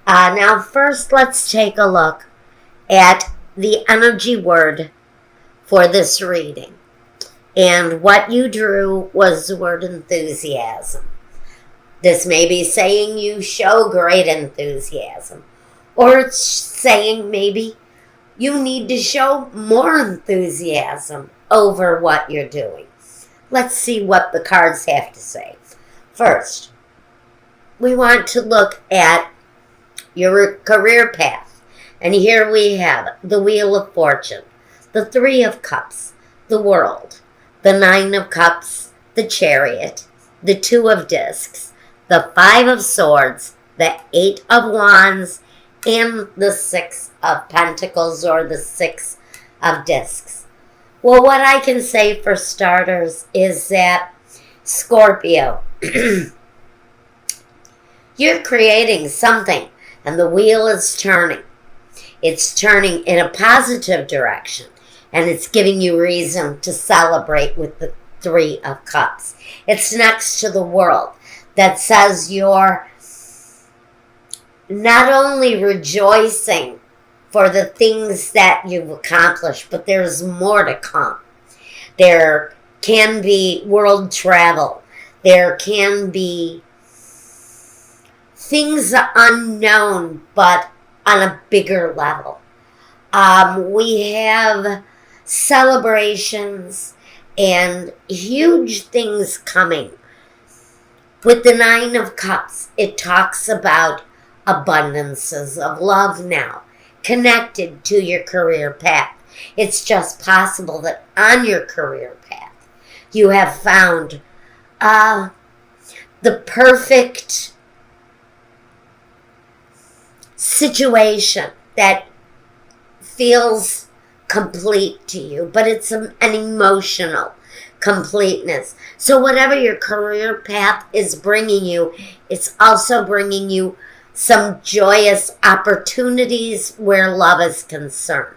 Now, first, let's take a look at the energy word for this reading. And what you drew was the word enthusiasm. This may be saying you show great enthusiasm, or it's saying maybe you need to show more enthusiasm over what you're doing. Let's see what the cards have to say. First, we want to look at your career path. And here we have the Wheel of Fortune, the Three of Cups, the World, the Nine of Cups, the Chariot, the Two of Discs, the Five of Swords, the Eight of Wands, and the Six of Pentacles, or the Six of Discs. Well, what I can say for starters is that Scorpio, you're creating something, and the wheel is turning. It's turning in a positive direction, and it's giving you reason to celebrate with the Three of Cups. It's next to the World that says you're not only rejoicing for the things that you've accomplished, but there's more to come. There can be world travel. There can be things unknown, but on a bigger level. We have celebrations and huge things coming. With the Nine of Cups, it talks about abundances of love now, connected to your career path. It's just possible that on your career path, you have found the perfect situation that feels complete to you, but it's an emotional completeness. So whatever your career path is bringing you, it's also bringing you some joyous opportunities where love is concerned.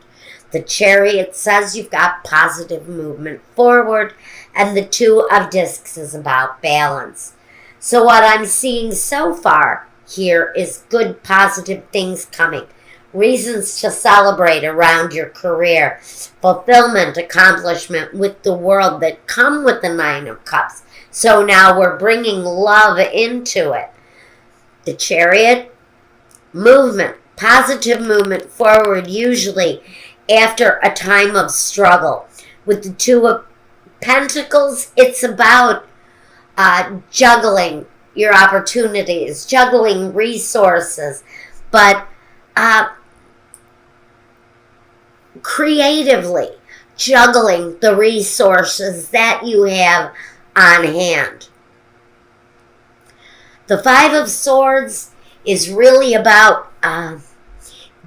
The Chariot says you've got positive movement forward, and the Two of Discs is about balance. So what I'm seeing so far here is good, positive things coming. Reasons to celebrate around your career. Fulfillment, accomplishment with the World that come with the Nine of Cups. So now we're bringing love into it. The Chariot, movement, positive movement forward, usually after a time of struggle. With the Two of Pentacles, it's about juggling your opportunities, juggling resources, but creatively juggling the resources that you have on hand. The Five of Swords is really about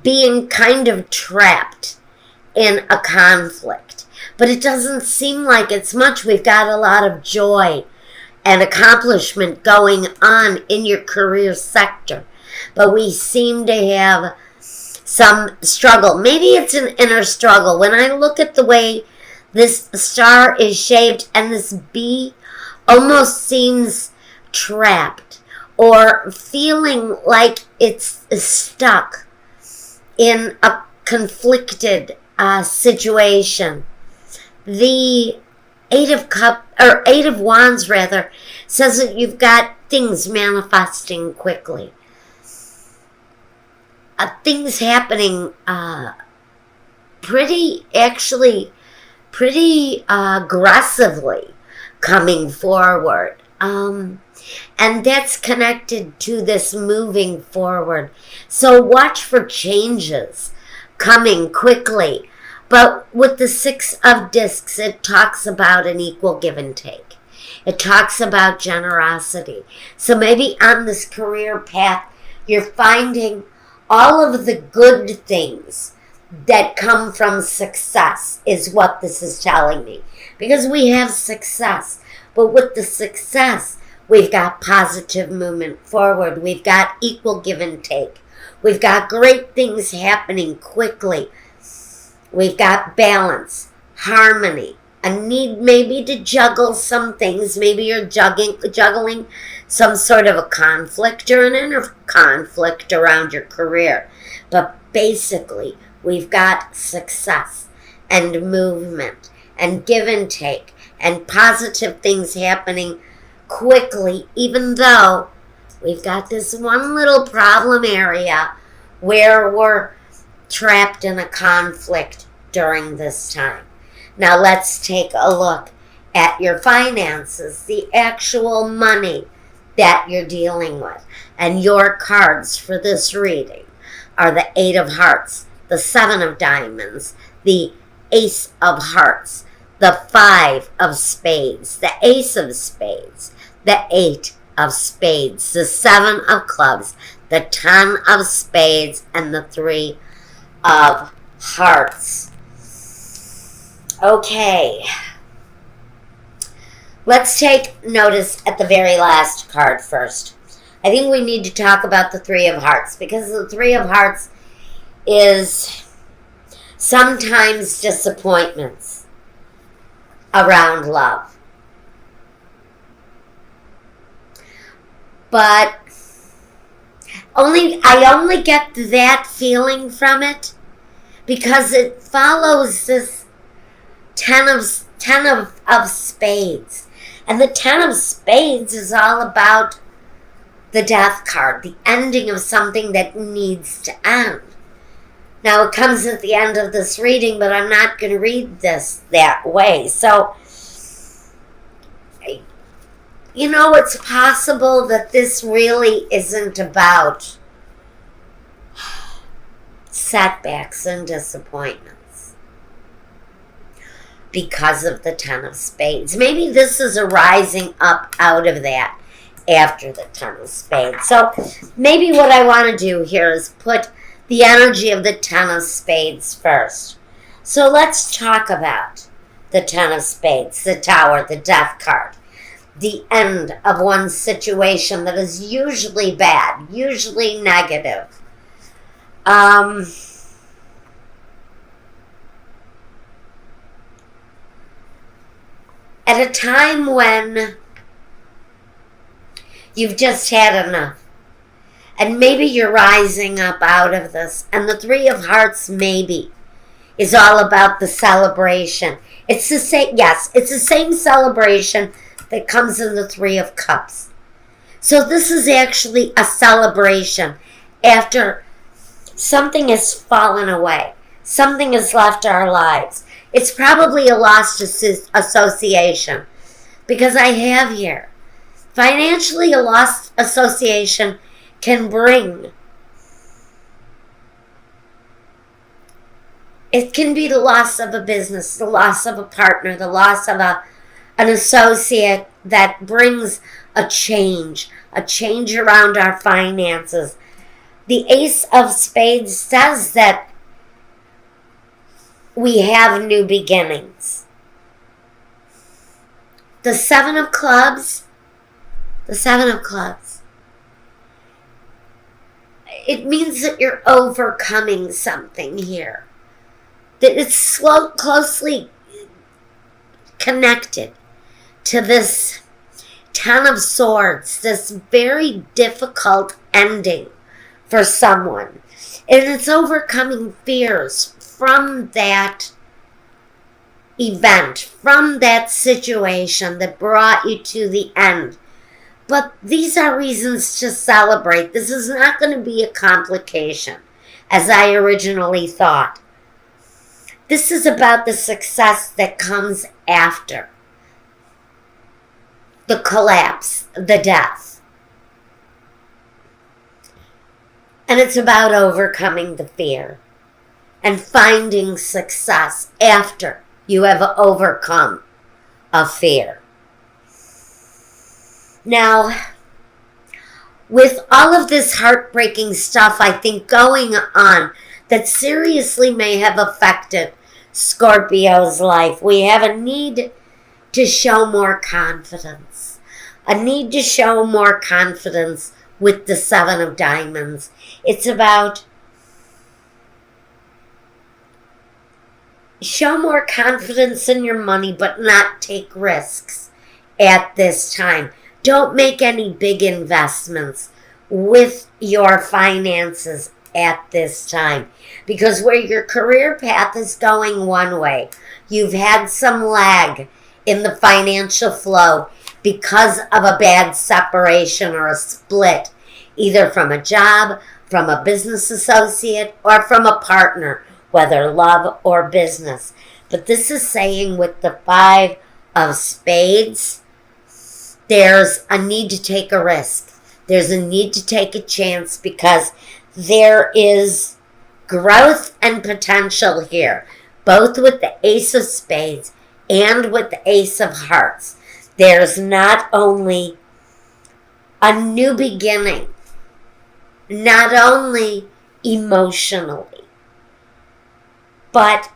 being kind of trapped in a conflict. But it doesn't seem like it's much. We've got a lot of joy and accomplishment going on in your career sector. But we seem to have some struggle. Maybe it's an inner struggle. When I look at the way this star is shaped, and this bee almost seems trapped or feeling like it's stuck in a conflicted situation. The Eight of Wands rather says that you've got things manifesting quickly. Things happening pretty aggressively coming forward. And that's connected to this moving forward. So watch for changes coming quickly. But with the Six of Discs, it talks about an equal give and take. It talks about generosity. So maybe on this career path, you're finding all of the good things that come from success is what this is telling me. Because we have success. But with the success, we've got positive movement forward. We've got equal give and take. We've got great things happening quickly. We've got balance, harmony, a need maybe to juggle some things. Maybe you're juggling some sort of a conflict or an inner conflict around your career. But basically, we've got success and movement and give and take and positive things happening quickly, even though we've got this one little problem area where we're trapped in a conflict during this time. Now let's take a look at your finances, the actual money that you're dealing with. And your cards for this reading are the Eight of Hearts, the Seven of Diamonds, the Ace of Hearts, the Five of Spades, the Ace of Spades, the Eight of Spades, the Seven of Clubs, the Ten of Spades, and the Three of Hearts. Okay. Let's take notice at the very last card first. I think we need to talk about the Three of Hearts, because the Three of Hearts is sometimes disappointments around love. But I only get that feeling from it because it follows this ten of spades. And the Ten of Spades is all about the Death card, the ending of something that needs to end. Now, it comes at the end of this reading, but I'm not going to read this that way. So, you know, it's possible that this really isn't about setbacks and disappointments because of the Ten of Spades. Maybe this is a rising up out of that after the Ten of Spades. So maybe what I want to do here is put the energy of the Ten of Spades first. So let's talk about the Ten of Spades, the Tower, the Death card. The end of one situation that is usually bad, usually negative. At a time when you've just had enough. And maybe you're rising up out of this. And the Three of Hearts maybe is all about the celebration. It's the same, yes, it's the same celebration that comes in the Three of Cups. So this is actually a celebration after something has fallen away. Something has left our lives. It's probably a lost association. Because I have here, financially a lost association can bring. It can be the loss of a business, the loss of a partner, the loss of an associate that brings a change around our finances. The Ace of Spades says that we have new beginnings. The Seven of Clubs, it means that you're overcoming something here. That it's closely connected to this Ten of Swords, this very difficult ending for someone. And it's overcoming fears from that event, from that situation that brought you to the end. But these are reasons to celebrate. This is not going to be a complication, as I originally thought. This is about the success that comes after the collapse, the death. And it's about overcoming the fear and finding success after you have overcome a fear. Now, with all of this heartbreaking stuff, I think, going on that seriously may have affected Scorpio's life, we have a need to show more confidence. A need to show more confidence with the Seven of Diamonds. It's about show more confidence in your money, but not take risks at this time. Don't make any big investments with your finances at this time, because where your career path is going one way, you've had some lag in the financial flow because of a bad separation or a split, either from a job, from a business associate, or from a partner, whether love or business. But this is saying with the Five of Spades, there's a need to take a risk. There's a need to take a chance, because there is growth and potential here, both with the Ace of Spades and with the Ace of Hearts. There's not only a new beginning, not only emotionally, but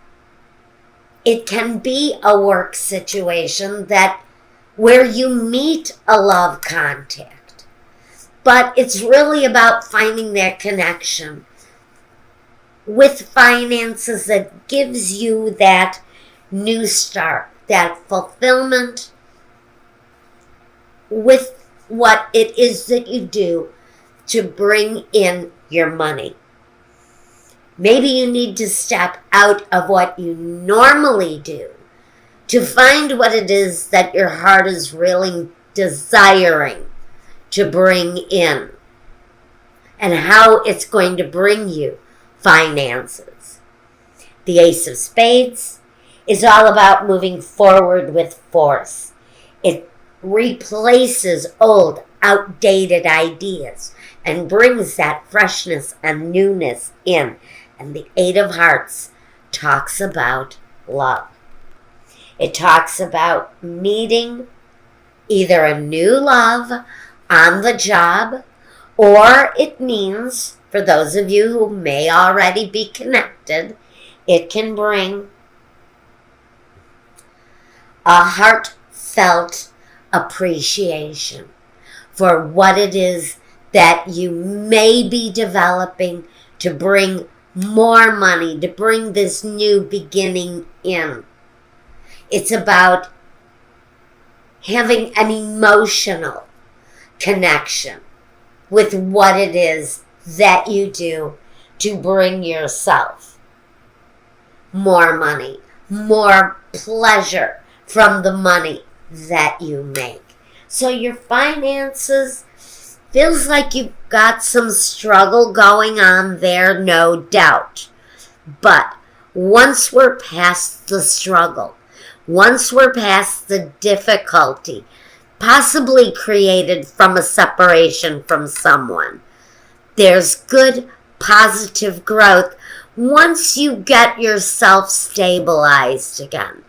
it can be a work situation that where you meet a love contact. But it's really about finding that connection with finances that gives you that new start, that fulfillment with what it is that you do to bring in your money. Maybe you need to step out of what you normally do to find what it is that your heart is really desiring to bring in, and how it's going to bring you finances. The Ace of Spades is all about moving forward with force. It replaces old, outdated ideas and brings that freshness and newness in. And the Eight of Hearts talks about love. It talks about meeting either a new love on the job, or it means, for those of you who may already be connected, it can bring a heartfelt appreciation for what it is that you may be developing to bring more money, to bring this new beginning in. It's about having an emotional connection with what it is that you do to bring yourself more money, more pleasure from the money that you make. So your finances feels like you've got some struggle going on there, no doubt. But once we're past the struggle, once we're past the difficulty, possibly created from a separation from someone, there's good, positive growth once you get yourself stabilized again.